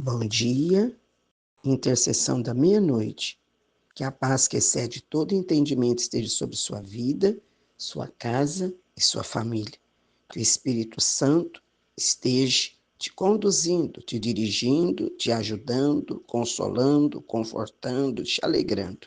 Bom dia, intercessão da meia-noite. Que a paz que excede todo entendimento esteja sobre sua vida, sua casa e sua família. Que o Espírito Santo esteja te conduzindo, te dirigindo, te ajudando, consolando, confortando, te alegrando.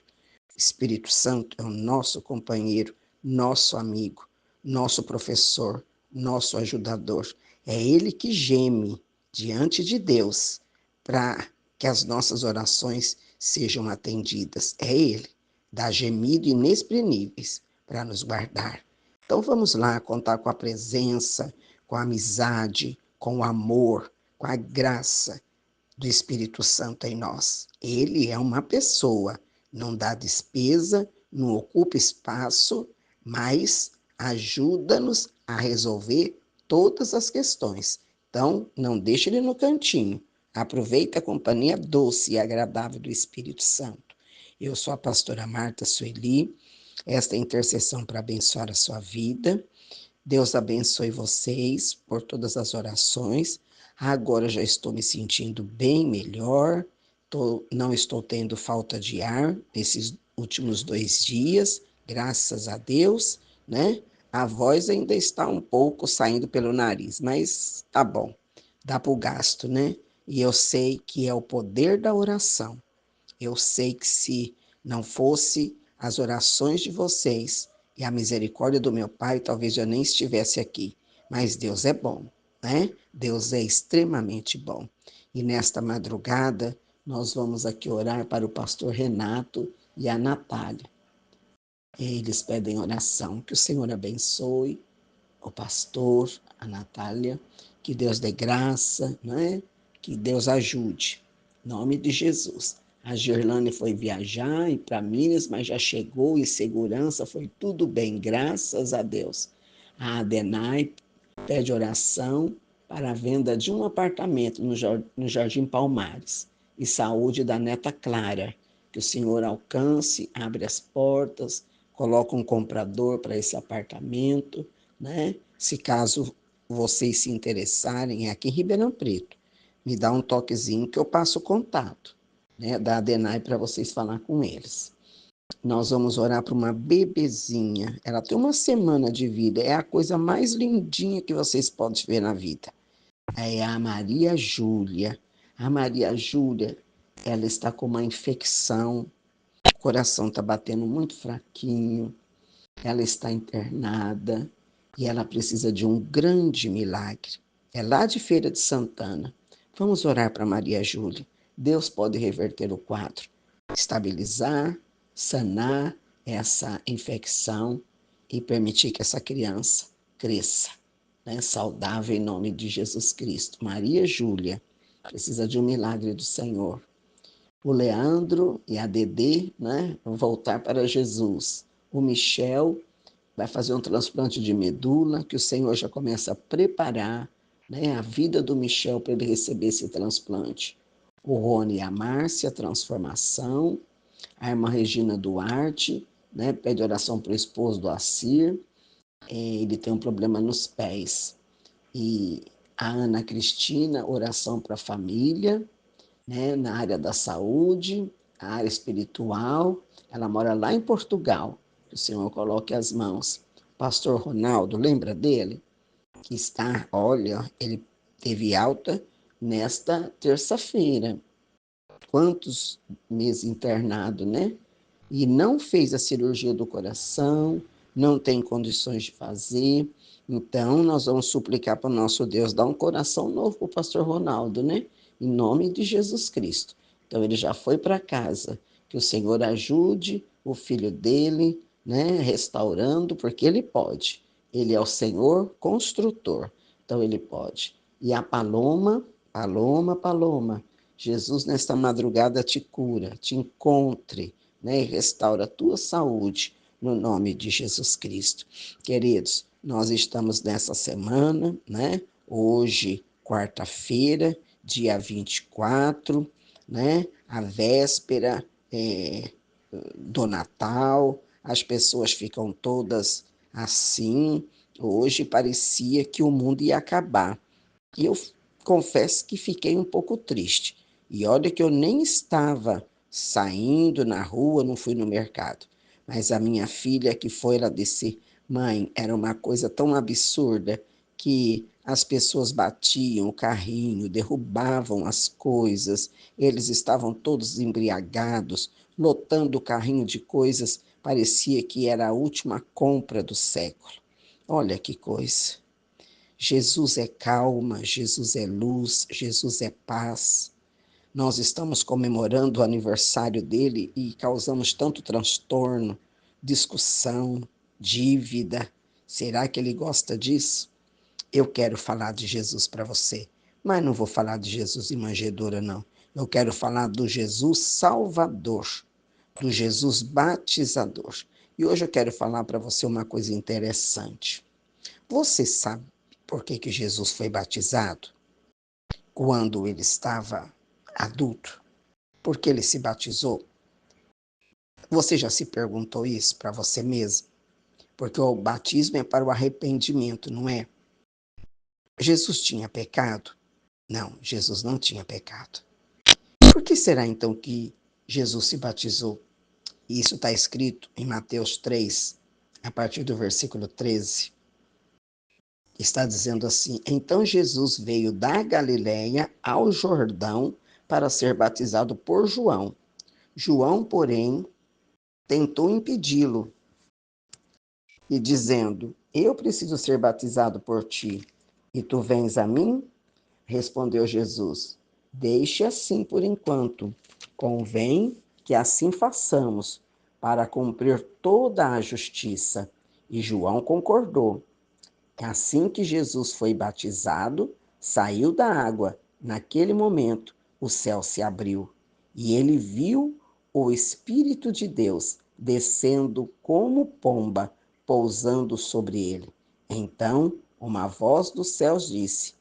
O Espírito Santo é o nosso companheiro, nosso amigo, nosso professor, nosso ajudador. É ele que geme diante de Deus para que as nossas orações sejam atendidas. É ele, dá gemido inexprimíveis para nos guardar. Então vamos lá contar com a presença, com a amizade, com o amor, com a graça do Espírito Santo em nós. Ele é uma pessoa, não dá despesa, não ocupa espaço, mas ajuda-nos a resolver todas as questões. Então, não deixe ele no cantinho. Aproveita a companhia doce e agradável do Espírito Santo. Eu sou a pastora Marta Sueli, esta é a intercessão para abençoar a sua vida. Deus abençoe vocês por todas as orações. Agora já estou me sentindo bem melhor, não estou tendo falta de ar nesses últimos 2 dias, graças a Deus, né? A voz ainda está um pouco saindo pelo nariz, mas tá bom, dá para o gasto, né? E eu sei que é o poder da oração. Eu sei que se não fosse as orações de vocês e a misericórdia do meu Pai, talvez eu nem estivesse aqui. Mas Deus é bom, né? Deus é extremamente bom. E nesta madrugada, nós vamos aqui orar para o pastor Renato e a Natália. Eles pedem oração, que o Senhor abençoe o pastor, a Natália, que Deus dê graça, né? Que Deus ajude. Em nome de Jesus. A Gerlane foi viajar para Minas, mas já chegou em segurança, foi tudo bem, graças a Deus. A Adenai pede oração para a venda de um apartamento no Jardim Palmares e saúde da neta Clara. Que o Senhor alcance, abre as portas, coloque um comprador para esse apartamento, né? Se caso vocês se interessarem, é aqui em Ribeirão Preto, me dá um toquezinho que eu passo o contato, né, da Adenai para vocês falar com eles. Nós vamos orar para uma bebezinha. Ela tem 1 semana de vida. É a coisa mais lindinha que vocês podem ver na vida. É a Maria Júlia. A Maria Júlia, ela está com uma infecção. O coração está batendo muito fraquinho. Ela está internada e ela precisa de um grande milagre. É lá de Feira de Santana. Vamos orar para Maria Júlia. Deus pode reverter o quadro, estabilizar, sanar essa infecção e permitir que essa criança cresça, né, saudável em nome de Jesus Cristo. Maria Júlia precisa de um milagre do Senhor. O Leandro e a Dedê, né, vão voltar para Jesus. O Michel vai fazer um transplante de medula, que o Senhor já começa a preparar, né, a vida do Michel para ele receber esse transplante. O Rony e a Márcia, transformação. A irmã Regina Duarte, né, pede oração para o esposo do Assir. Ele tem um problema nos pés. E a Ana Cristina, oração para a família, né, na área da saúde, a área espiritual. Ela mora lá em Portugal. Que o Senhor coloque as mãos. Pastor Ronaldo, lembra dele? Que está, olha, ele teve alta nesta terça-feira. Quantos meses internado, né? E não fez a cirurgia do coração, não tem condições de fazer. Então, nós vamos suplicar para o nosso Deus dar um coração novo para o pastor Ronaldo, né? Em nome de Jesus Cristo. Então, ele já foi para casa. Que o Senhor ajude o filho dele, né? Restaurando, porque ele pode. Ele é o Senhor construtor. Então, ele pode. E a Paloma, Paloma, Paloma, Jesus nesta madrugada te cura, te encontre, né, e restaura a tua saúde no nome de Jesus Cristo. Queridos, nós estamos nessa semana, né? Hoje, quarta-feira, dia 24, né? A véspera do Natal, as pessoas ficam todas assim. Hoje parecia que o mundo ia acabar. E eu confesso que fiquei um pouco triste, E olha que eu nem estava saindo na rua, não fui no mercado. Mas a minha filha que foi, ela disse, mãe, era uma coisa tão absurda que as pessoas batiam o carrinho, derrubavam as coisas, eles estavam todos embriagados, lotando o carrinho de coisas, parecia que era a última compra do século. Olha que coisa. Jesus é calma, Jesus é luz, Jesus é paz. Nós estamos comemorando o aniversário dele e causamos tanto transtorno, discussão, dívida. Será que ele gosta disso? Eu quero falar de Jesus para você, mas não vou falar de Jesus em manjedoura, não. Eu quero falar do Jesus Salvador, do Jesus Batizador. E hoje eu quero falar para você uma coisa interessante. Você sabe por que Jesus foi batizado? Quando ele estava adulto? Por que ele se batizou? Você já se perguntou isso para você mesmo? Porque o batismo é para o arrependimento, não é? Jesus tinha pecado? Não, Jesus não tinha pecado. Por que será então que Jesus se batizou? Isso está escrito em Mateus 3, a partir do versículo 13. Está dizendo assim: então Jesus veio da Galiléia ao Jordão para ser batizado por João. João, porém, tentou impedi-lo e dizendo: eu preciso ser batizado por ti, e tu vens a mim? Respondeu Jesus: deixe assim por enquanto. Convém que assim façamos, para cumprir toda a justiça. E João concordou. Assim que Jesus foi batizado, saiu da água. Naquele momento, o céu se abriu e ele viu o Espírito de Deus descendo como pomba, pousando sobre ele. Então, uma voz dos céus disse: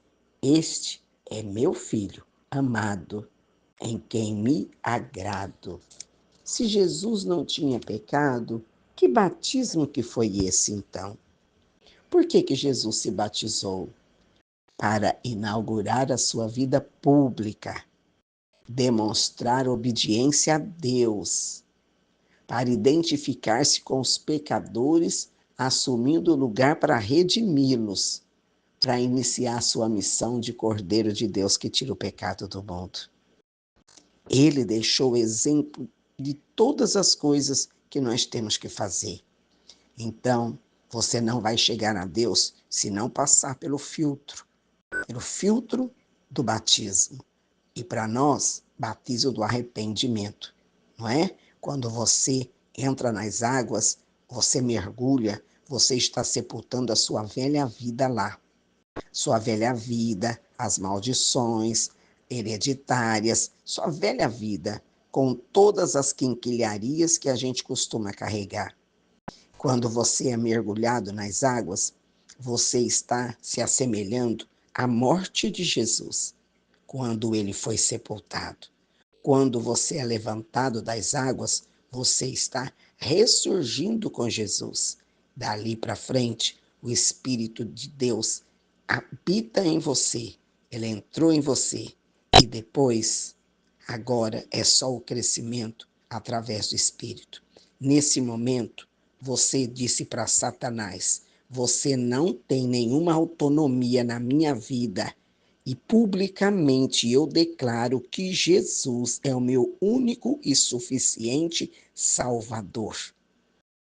este é meu filho amado, em quem me agrado. Se Jesus não tinha pecado, que batismo que foi esse então? Por que Jesus se batizou? Para inaugurar a sua vida pública, demonstrar obediência a Deus, para identificar-se com os pecadores, assumindo o lugar para redimi-los, para iniciar sua missão de Cordeiro de Deus que tira o pecado do mundo. Ele deixou o exemplo de todas as coisas que nós temos que fazer. Então, você não vai chegar a Deus se não passar pelo filtro do batismo. E para nós, batismo do arrependimento, não é? Quando você entra nas águas, você mergulha, você está sepultando a sua velha vida lá. Sua velha vida, as maldições hereditárias, sua velha vida, com todas as quinquilharias que a gente costuma carregar. Quando você é mergulhado nas águas, você está se assemelhando à morte de Jesus, quando ele foi sepultado. Quando você é levantado das águas, você está ressurgindo com Jesus. Dali para frente, o Espírito de Deus habita em você. Ele entrou em você. E depois, agora é só o crescimento através do Espírito. Nesse momento, você disse para Satanás: você não tem nenhuma autonomia na minha vida. E publicamente eu declaro que Jesus é o meu único e suficiente Salvador.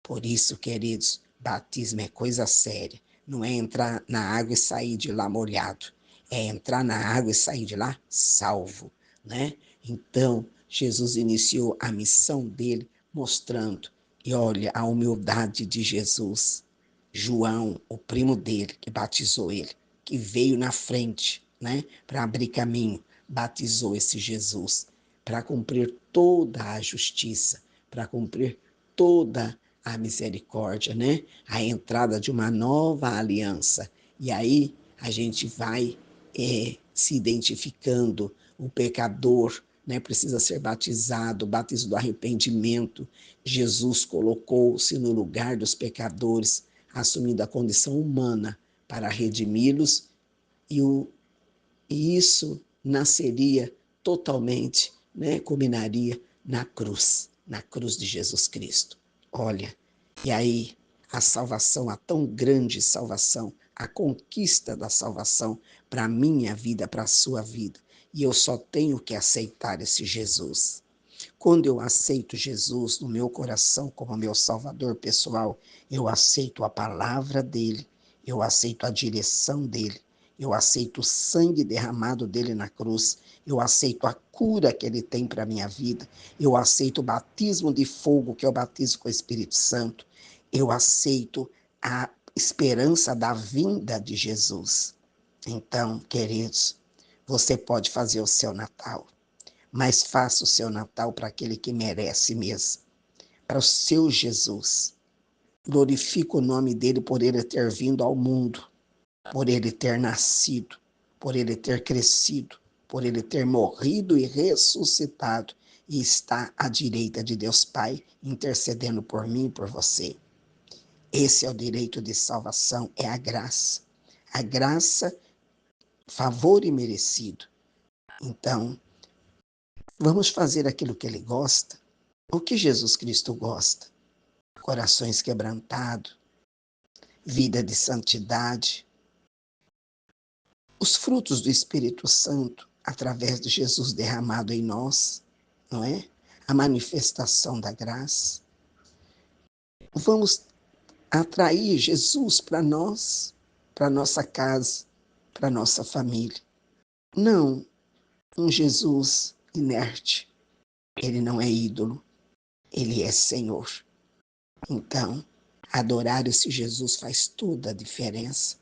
Por isso, queridos, batismo é coisa séria. Não é entrar na água e sair de lá molhado. É entrar na água e sair de lá salvo, né? Então, Jesus iniciou a missão dele mostrando, e olha a humildade de Jesus. João, o primo dele, que batizou ele, que veio na frente, né, para abrir caminho, batizou esse Jesus, para cumprir toda a justiça, para cumprir toda a misericórdia, né? A entrada de uma nova aliança. E aí a gente vai se identificando, o pecador, né, precisa ser batizado, o batismo do arrependimento. Jesus colocou-se no lugar dos pecadores, assumindo a condição humana para redimi-los, e, e isso nasceria totalmente, né, culminaria na cruz de Jesus Cristo. Olha, e aí a salvação, a tão grande salvação, a conquista da salvação para a minha vida, para a sua vida. E eu só tenho que aceitar esse Jesus. Quando eu aceito Jesus no meu coração como meu Salvador pessoal, eu aceito a palavra dele, eu aceito a direção dele, eu aceito o sangue derramado dele na cruz, eu aceito a cura que ele tem para a minha vida, eu aceito o batismo de fogo, que é o batismo com o Espírito Santo, eu aceito a esperança da vinda de Jesus. Então, queridos, você pode fazer o seu Natal, mas faça o seu Natal para aquele que merece mesmo, para o seu Jesus. Glorifica o nome dele por ele ter vindo ao mundo, por ele ter nascido, por ele ter crescido, por ele ter morrido e ressuscitado e está à direita de Deus Pai, intercedendo por mim e por você. Esse é o direito de salvação, é a graça. A graça, favor imerecido. Então, vamos fazer aquilo que ele gosta. O que Jesus Cristo gosta? Corações quebrantados, vida de santidade, os frutos do Espírito Santo através de Jesus derramado em nós, não é? A manifestação da graça. Vamos atrair Jesus para nós, para nossa casa, para nossa família. Não um Jesus inerte. Ele não é ídolo, ele é Senhor. Então, adorar esse Jesus faz toda a diferença.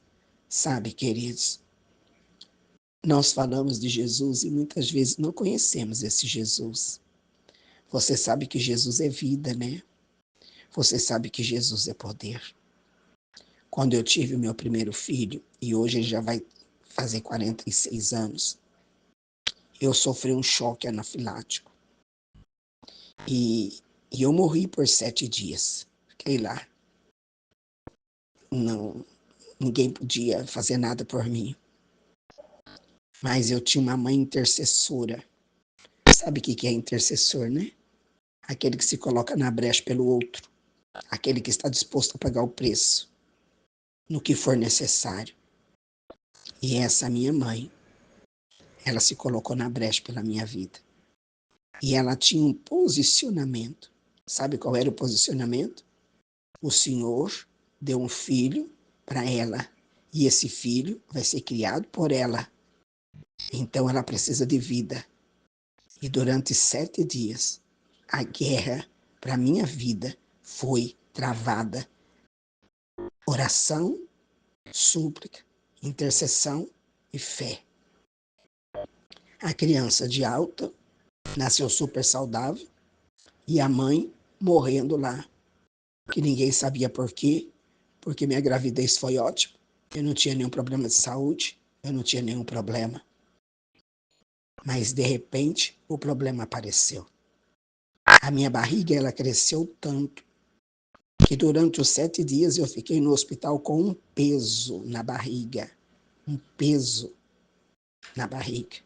Sabe, queridos, nós falamos de Jesus e muitas vezes não conhecemos esse Jesus. Você sabe que Jesus é vida, né? Você sabe que Jesus é poder. Quando eu tive o meu primeiro filho, e hoje ele já vai fazer 46 anos, eu sofri um choque anafilático. E eu morri por 7 dias. Fiquei lá. Não, ninguém podia fazer nada por mim. Mas eu tinha uma mãe intercessora. Sabe o que é intercessor, né? Aquele que se coloca na brecha pelo outro. Aquele que está disposto a pagar o preço no que for necessário. E essa minha mãe, ela se colocou na brecha pela minha vida. E ela tinha um posicionamento. Sabe qual era o posicionamento? O Senhor deu um filho para ela. E esse filho vai ser criado por ela. Então ela precisa de vida. E durante 7 dias, a guerra para a minha vida foi travada. Oração, súplica, intercessão e fé. A criança de alta nasceu super saudável e a mãe morrendo lá, que ninguém sabia por quê, porque minha gravidez foi ótima, eu não tinha nenhum problema de saúde, eu não tinha nenhum problema. Mas, de repente, o problema apareceu. A minha barriga, ela cresceu tanto que durante os 7 dias eu fiquei no hospital com um peso na barriga. Um peso na barriga.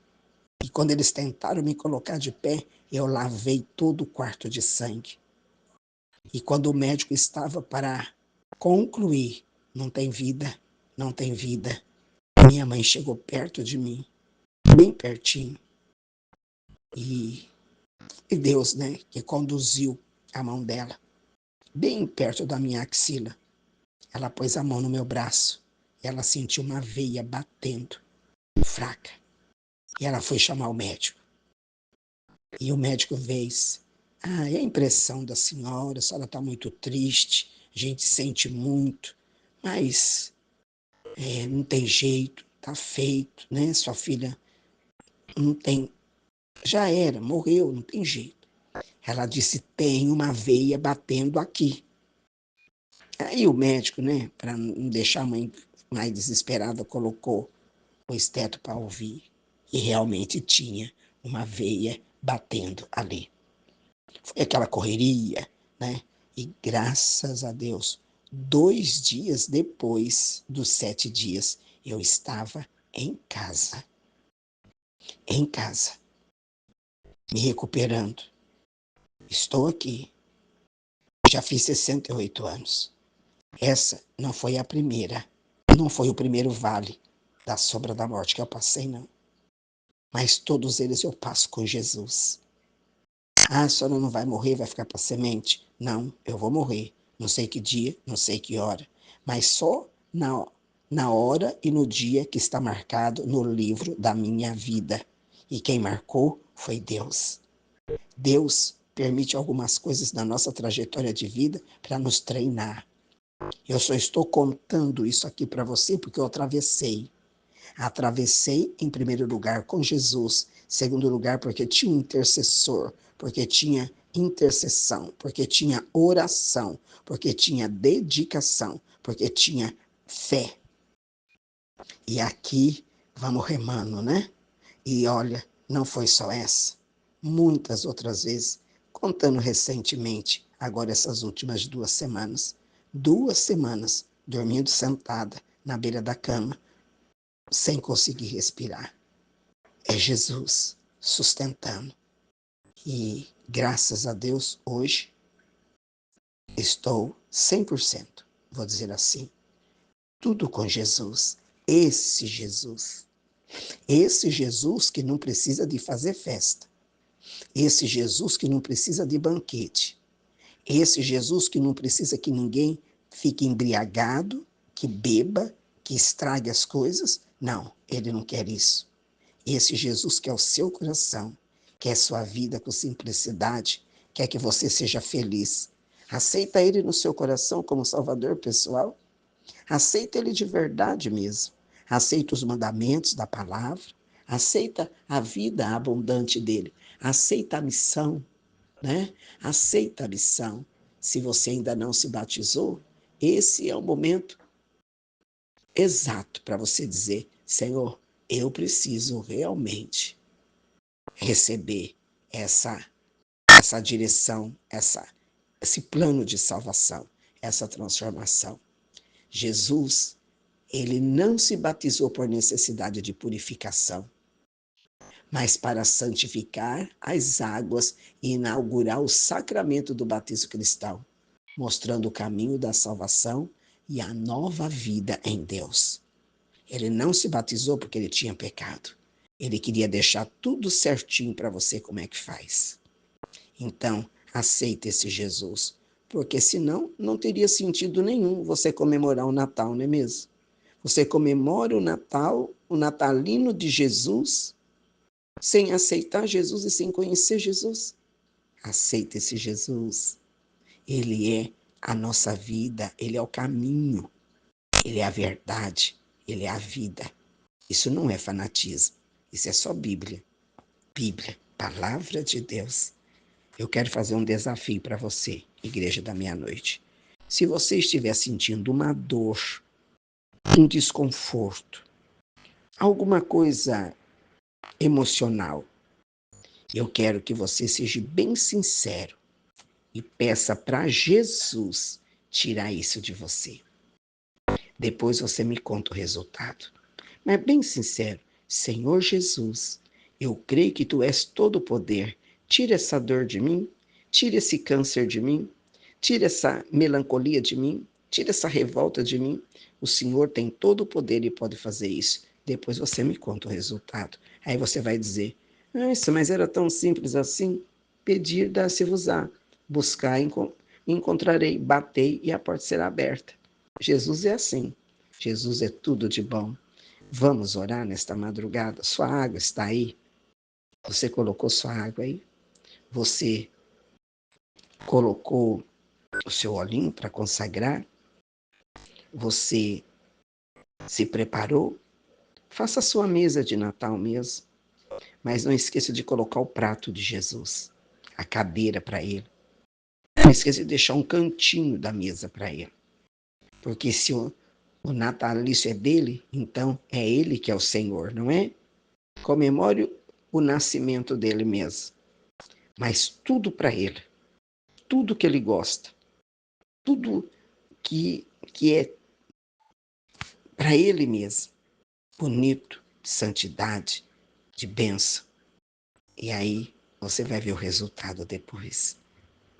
E quando eles tentaram me colocar de pé, eu lavei todo o quarto de sangue. E quando o médico estava para concluir, não tem vida, não tem vida, minha mãe chegou perto de mim, bem pertinho. E Deus, né, que conduziu a mão dela, bem perto da minha axila. Ela pôs a mão no meu braço. Ela sentiu uma veia batendo, fraca. E ela foi chamar o médico. E o médico veio. É a impressão da senhora está muito triste, a gente sente muito, mas não tem jeito, está feito, né? Sua filha não tem, já era, morreu, não tem jeito. Ela disse, tem uma veia batendo aqui. Aí o médico, né, para não deixar a mãe mais desesperada, colocou o esteto para ouvir. E realmente tinha uma veia batendo ali. Foi aquela correria, né? E graças a Deus, 2 dias depois dos 7 dias, eu estava em casa. Em casa. me recuperando. Estou aqui. Já fiz 68 anos. Essa não foi a primeira. Não foi o primeiro vale da sombra da morte que eu passei, não. Mas todos eles eu passo com Jesus. Ah, a senhora não vai morrer, vai ficar para semente? Não, eu vou morrer. Não sei que dia, não sei que hora. Mas só na hora e no dia que está marcado no livro da minha vida. E quem marcou foi Deus. Deus permite algumas coisas na nossa trajetória de vida para nos treinar. Eu só estou contando isso aqui para você porque eu atravessei. Atravessei, em primeiro lugar, com Jesus. Segundo lugar, porque tinha um intercessor, porque tinha intercessão, porque tinha oração, porque tinha dedicação, porque tinha fé. E aqui vamos remando, né? E olha, não foi só essa. Muitas outras vezes, contando recentemente, agora essas últimas 2 semanas. 2 semanas dormindo sentada na beira da cama, sem conseguir respirar. É Jesus sustentando. E graças a Deus, hoje, estou 100%, vou dizer assim, tudo com Jesus. Esse Jesus. Esse Jesus que não precisa de fazer festa. Esse Jesus que não precisa de banquete. Esse Jesus que não precisa que ninguém fique embriagado, que beba, que estrague as coisas. Não, ele não quer isso. Esse Jesus quer o seu coração, quer sua vida com simplicidade, quer que você seja feliz. Aceita ele no seu coração como Salvador pessoal? Aceita ele de verdade mesmo. Aceita os mandamentos da palavra. Aceita a vida abundante dele. Aceita a missão, né? Aceita a missão. Se você ainda não se batizou, esse é o momento exato para você dizer: Senhor, eu preciso realmente receber essa direção, esse plano de salvação, essa transformação. Jesus, ele não se batizou por necessidade de purificação, mas para santificar as águas e inaugurar o sacramento do batismo cristão, mostrando o caminho da salvação e a nova vida em Deus. Ele não se batizou porque ele tinha pecado. Ele queria deixar tudo certinho para você como é que faz. Então, aceita esse Jesus, porque senão não teria sentido nenhum você comemorar o Natal, não é mesmo? Você comemora o Natal, o natalino de Jesus, sem aceitar Jesus e sem conhecer Jesus. Aceita esse Jesus. Ele é a nossa vida, ele é o caminho, ele é a verdade, ele é a vida. Isso não é fanatismo, isso é só Bíblia. Bíblia, palavra de Deus. Eu quero fazer um desafio para você, Igreja da Meia-Noite. Se você estiver sentindo uma dor, um desconforto, alguma coisa emocional, eu quero que você seja bem sincero e peça para Jesus tirar isso de você. Depois você me conta o resultado. Mas bem sincero, Senhor Jesus, eu creio que Tu és todo o poder. Tira essa dor de mim, tira esse câncer de mim, tira essa melancolia de mim, tira essa revolta de mim. O Senhor tem todo o poder e pode fazer isso. Depois você me conta o resultado. Aí você vai dizer, isso, mas era tão simples assim. Pedir, dá-se-vos-á. Buscar, encontrarei. Batei e a porta será aberta. Jesus é assim. Jesus é tudo de bom. Vamos orar nesta madrugada? Sua água está aí? Você colocou sua água aí? Você colocou o seu olhinho para consagrar? Você se preparou? Faça a sua mesa de Natal mesmo. Mas não esqueça de colocar o prato de Jesus, a cadeira para ele. Não esqueça de deixar um cantinho da mesa para ele. Porque se o natalício é dele, então é ele que é o Senhor, não é? Comemore o nascimento dele mesmo. Mas tudo para ele. Tudo que ele gosta. Tudo que é para ele mesmo. Bonito, de santidade, de bênção. E aí Você vai ver o resultado depois.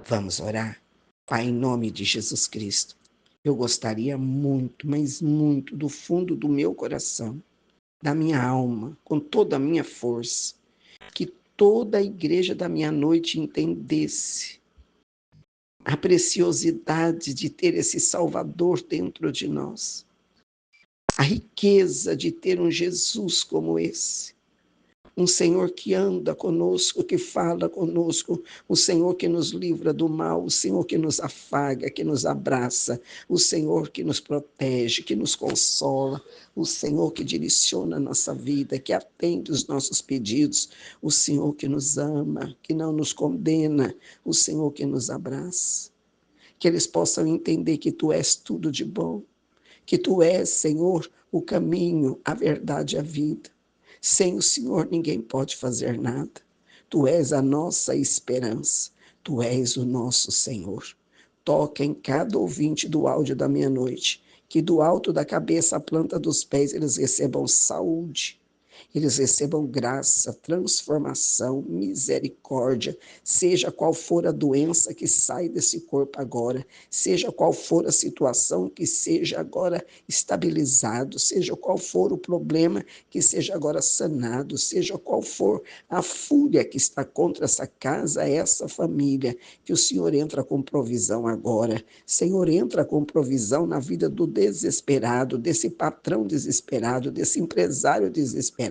Vamos orar? Pai, em nome de Jesus Cristo, eu gostaria muito, mas muito, do fundo do meu coração, da minha alma, com toda a minha força, que toda a igreja da minha noite entendesse a preciosidade de ter esse Salvador dentro de nós, a riqueza de ter um Jesus como esse, um Senhor que anda conosco, que fala conosco, o Senhor que nos livra do mal, o Senhor que nos afaga, que nos abraça, o Senhor que nos protege, que nos consola, o Senhor que direciona a nossa vida, que atende os nossos pedidos, o Senhor que nos ama, que não nos condena, o Senhor que nos abraça. Que eles possam entender que Tu és tudo de bom, que Tu és, Senhor, o caminho, a verdade e a vida. Sem o Senhor ninguém pode fazer nada. Tu és a nossa esperança. Tu és o nosso Senhor. Toca em cada ouvinte do áudio da meia-noite, que do alto da cabeça à planta dos pés eles recebam saúde, eles recebam graça, transformação, misericórdia, seja qual for a doença que sai desse corpo agora, seja qual for a situação que seja agora estabilizado, seja qual for o problema que seja agora sanado, seja qual for a fúria que está contra essa casa, essa família, que o Senhor entra com provisão agora. Senhor, entra com provisão na vida do desesperado, desse patrão desesperado, desse empresário desesperado.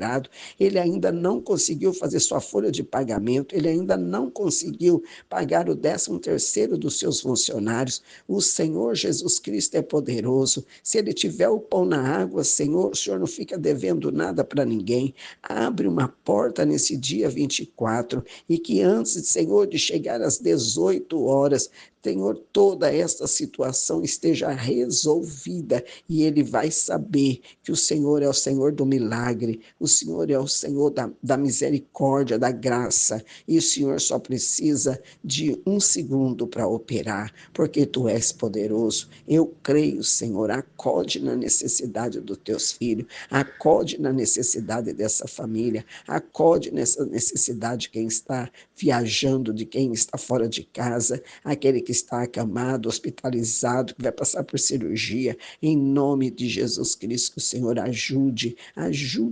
Ele ainda não conseguiu fazer sua folha de pagamento, ele ainda não conseguiu pagar o 13º dos seus funcionários. O Senhor Jesus Cristo é poderoso. Se ele tiver o pão na água, Senhor, o Senhor não fica devendo nada para ninguém. Abre uma porta nesse dia 24 e que antes, Senhor, de chegar às 18 horas, Senhor, toda esta situação esteja resolvida e ele vai saber que o Senhor é o Senhor do milagre, o Senhor é o Senhor da misericórdia, da graça, e o Senhor só precisa de um segundo para operar, porque Tu és poderoso. Eu creio, Senhor, acode na necessidade dos Teus filhos, acode na necessidade dessa família, acode nessa necessidade de quem está viajando, de quem está fora de casa, aquele que está acamado, hospitalizado, que vai passar por cirurgia, em nome de Jesus Cristo, que o Senhor ajude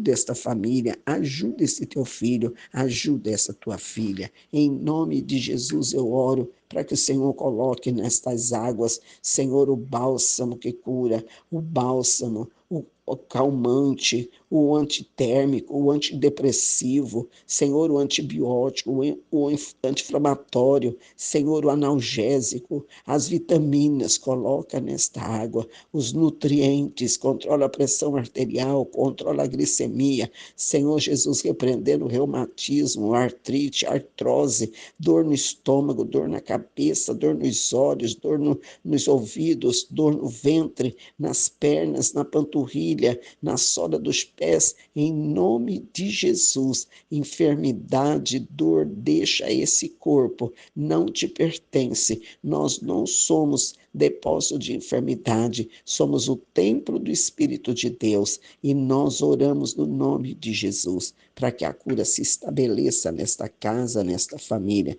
esta família, ajude esse teu filho, ajude essa tua filha. Em nome de Jesus eu oro para que o Senhor coloque nestas águas, Senhor, o bálsamo que cura, o bálsamo, o calmante, o antitérmico, o antidepressivo, Senhor, o antibiótico, o anti-inflamatório, Senhor, o analgésico, as vitaminas, coloca nesta água, os nutrientes, controla a pressão arterial, controla a glicemia, Senhor Jesus, repreendendo o reumatismo, a artrite, a artrose, dor no estômago, dor na cabeça, dor nos olhos, dor nos ouvidos, dor no ventre, nas pernas, na panturrilha, na sola dos pés, em nome de Jesus. Enfermidade, dor, deixa esse corpo, não te pertence. Nós não somos depósito de enfermidade, somos o templo do Espírito de Deus e nós oramos no nome de Jesus para que a cura se estabeleça nesta casa, nesta família,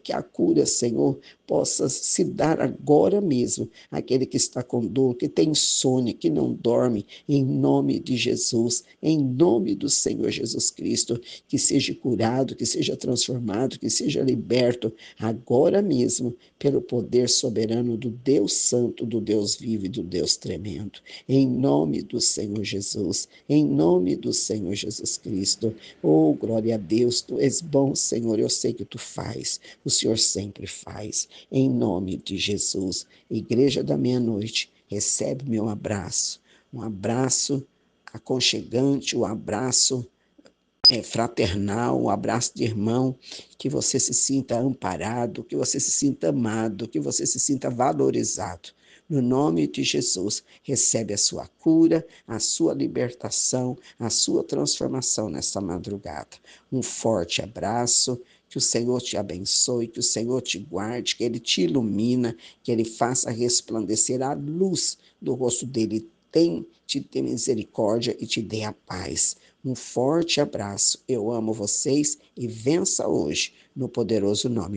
que a cura, Senhor, possa se dar agora mesmo àquele que está com dor, que tem insônia, que não dorme, em nome de Jesus, em nome do Senhor Jesus Cristo, que seja curado, que seja transformado, que seja liberto agora mesmo, pelo poder soberano do Deus Santo, do Deus vivo e do Deus tremendo. Em nome do Senhor Jesus, em nome do Senhor Jesus Cristo. Oh, glória a Deus, Tu és bom, Senhor, eu sei que Tu faz, o Senhor sempre faz. Em nome de Jesus, Igreja da Meia-Noite, recebe meu abraço, um abraço aconchegante, um abraço fraternal, um abraço de irmão, que você se sinta amparado, que você se sinta amado, que você se sinta valorizado. No nome de Jesus, recebe a sua cura, a sua libertação, a sua transformação nessa madrugada. Um forte abraço, que o Senhor te abençoe, que o Senhor te guarde, que Ele te ilumina, que Ele faça resplandecer a luz do rosto dele, te dê misericórdia e te dê a paz. Um forte abraço. Eu amo vocês e vença hoje, no poderoso nome